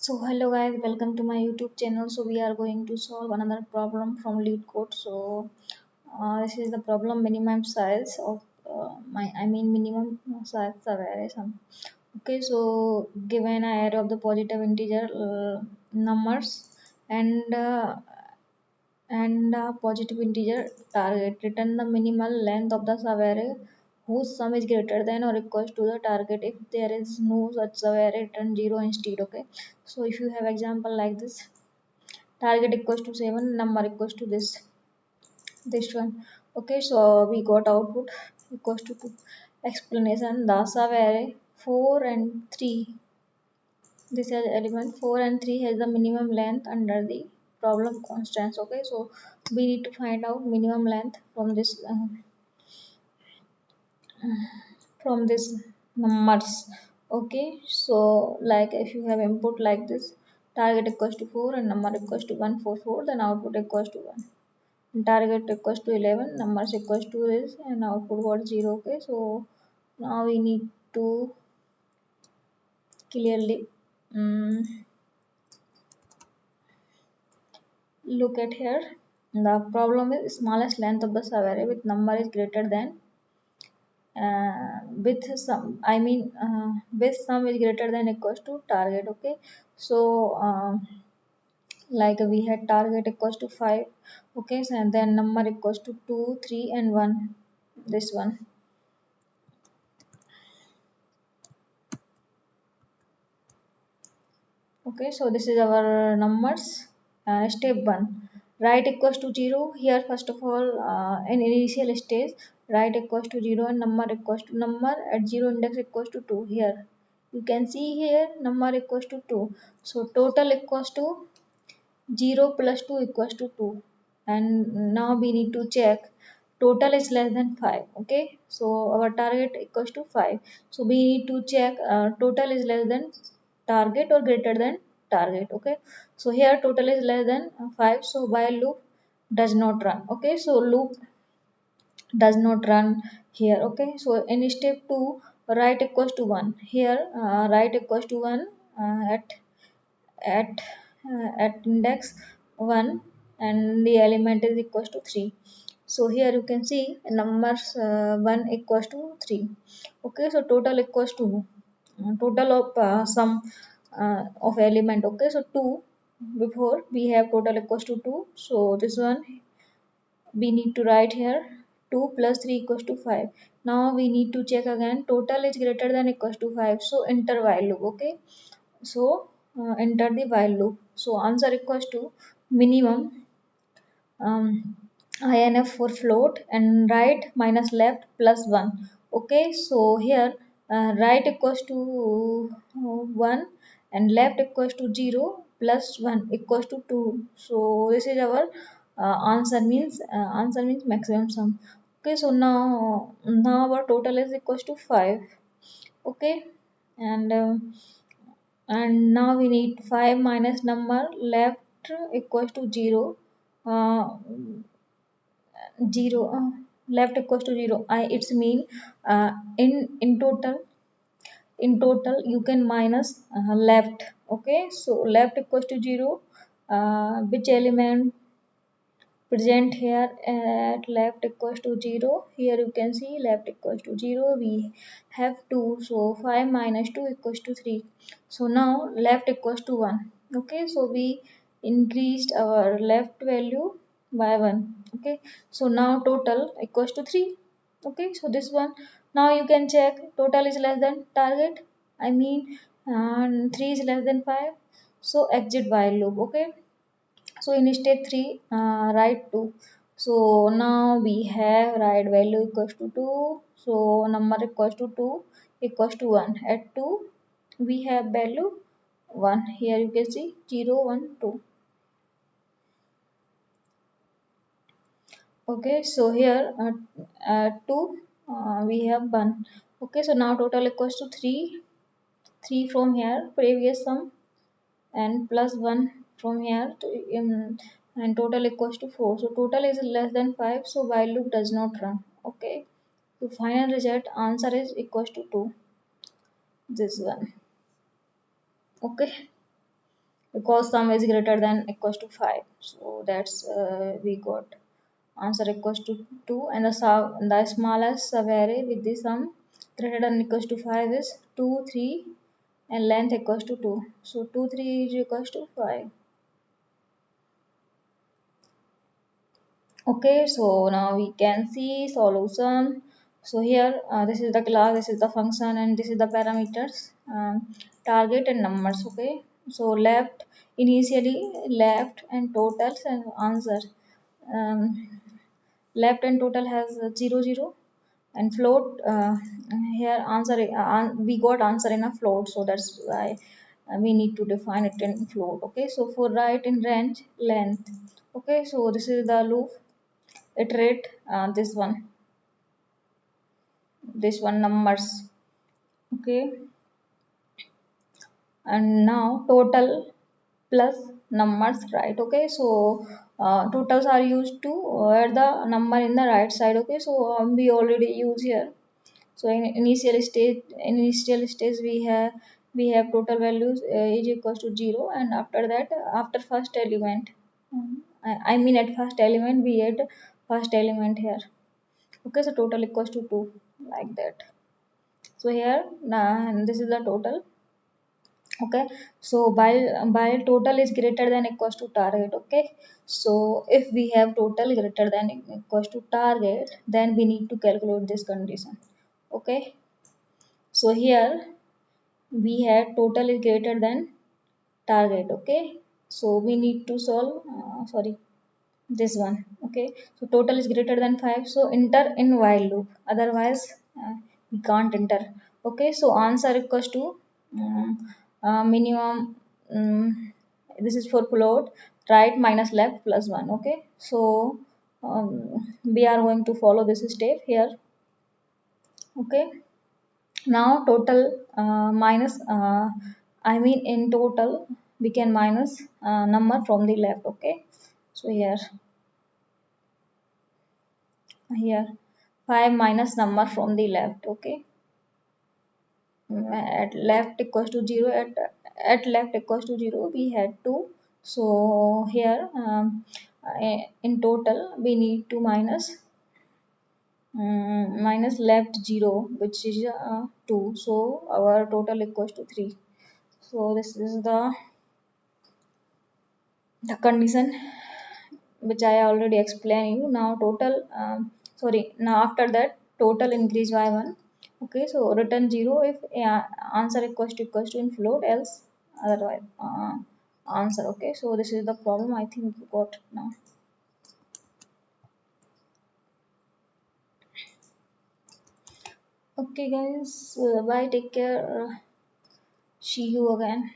So hello guys, welcome to my YouTube channel. So we are going to solve another problem from lead code. So this is the problem minimum size of minimum size of array sum. Okay, so given an array of the positive integer numbers and positive integer target, return the minimal length of the subarray whose sum is greater than or equals to the target. If there is no such subarray, return 0 instead. Okay, so if you have example like this, target equals to 7, number equals to this one. Okay, so we got output equals to 2. Explanation: the subarray 4 and 3, this has element 4 and 3 has the minimum length under the problem constraints. Okay, so we need to find out minimum length from this numbers. Okay, so like if you have input like this, target equals to 4 and number equals to 144, then output equals to 1. Target equals to 11, numbers equals to this, and output was 0. Okay, so now we need to clearly um, look at here. The problem is smallest length of the subarray with number is greater than with some with sum is greater than equals to target. Okay, so like we had target equals to 5. Okay, so and then number equals to 2, 3 and 1, this one. Okay, so this is our numbers. Step 1, write equals to 0. Here first of all, in initial stage, write equals to 0 and number equals to number at 0 index equals to 2. Here you can see here number equals to 2, so total equals to 0 plus 2 equals to 2. And now we need to check total is less than 5. Okay, so our target equals to 5, so we need to check total is less than target or greater than target. Okay, so here total is less than 5, so while loop does not run. Okay, so loop does not run here. Okay, so in step 2, write equals to 1. Here write equals to 1 at at index 1, and the element is equals to 3. So here you can see numbers 1 equals to 3. Okay, so total equals to total of sum of element. Okay, so 2, before we have total equals to 2, so this one we need to write here 2 plus 3 equals to 5. Now we need to check again total is greater than equals to 5, so enter while loop. Okay, so enter the while loop. So answer equals to minimum inf for float and right minus left plus 1. Okay, so here right equals to 1 and left equals to 0 plus 1 equals to 2. So this is our answer means maximum sum. Okay, so now our total is equals to 5. Okay, and now we need 5 minus number left equals to 0. 0 left equals to 0. It's mean in total you can minus left. Okay, so left equals to 0, which element present here at left equals to 0. Here you can see left equals to 0, we have 2, so 5 minus 2 equals to 3. So now left equals to 1. Okay, so we increased our left value by 1. Okay, so now total equals to 3. Okay, so this one, now you can check total is less than target, I mean 3 is less than 5, so exit while loop. Okay, so in step 3, write 2. So now we have right value equals to 2, so number equals to 2 equals to 1. At 2 we have value 1. Here you can see 0 1 2. Okay, so here at 2 we have 1. Okay, so now total equals to 3. 3 from here previous sum and plus 1 from here to, and total equals to 4. So total is less than 5, so while loop does not run. Okay, so final result answer is equals to 2, this one. Okay, because sum is greater than equals to 5. So that's we got answer equals to 2, and the smallest subarray with the sum greater than equals to 5 is 2 3, and length equals to 2. So 2 3 is equals to 5. Okay, so now we can see solution. So here this is the class, this is the function, and this is the parameters, target and numbers. Okay, so left initially, left and totals and answer. um, Left and total has 0 0, and float here answer we got answer in a float, so that's why we need to define it in float. Okay, so for right in range length. Okay, so this is the loop, iterate this one numbers. Okay, and now total plus numbers, right? Okay, so totals are used to add the number in the right side. Okay, so we already use here. So in initial stage we have total values is equals to 0, and after that, after first element, I mean at first element we add first element here. Okay, so total equals to 2, like that. So here and this is the total. Okay, so while total is greater than equals to target. Okay, so if we have total greater than equals to target, then we need to calculate this condition. Okay, so here we had total is greater than target. Okay, so we need to solve sorry, this one. Okay, so total is greater than 5, so enter in while loop, otherwise we can't enter. Okay, so answer equals to um, minimum, this is for float, right minus left plus 1. Okay, so um, we are going to follow this step here. Okay, now total minus I mean in total we can minus number from the left. Okay, so here 5 minus number from the left. Okay, at left equals to 0, at left equals to 0 we had 2. So here in total we need to minus left 0, which is 2, so our total equals to 3. So this is the condition which I already explained you. Now total sorry, now after that total increase by 1. Okay, so return 0 if answer equals to in float, else otherwise answer. Okay, so this is the problem I think you got now. Okay guys, bye, take care, see you again.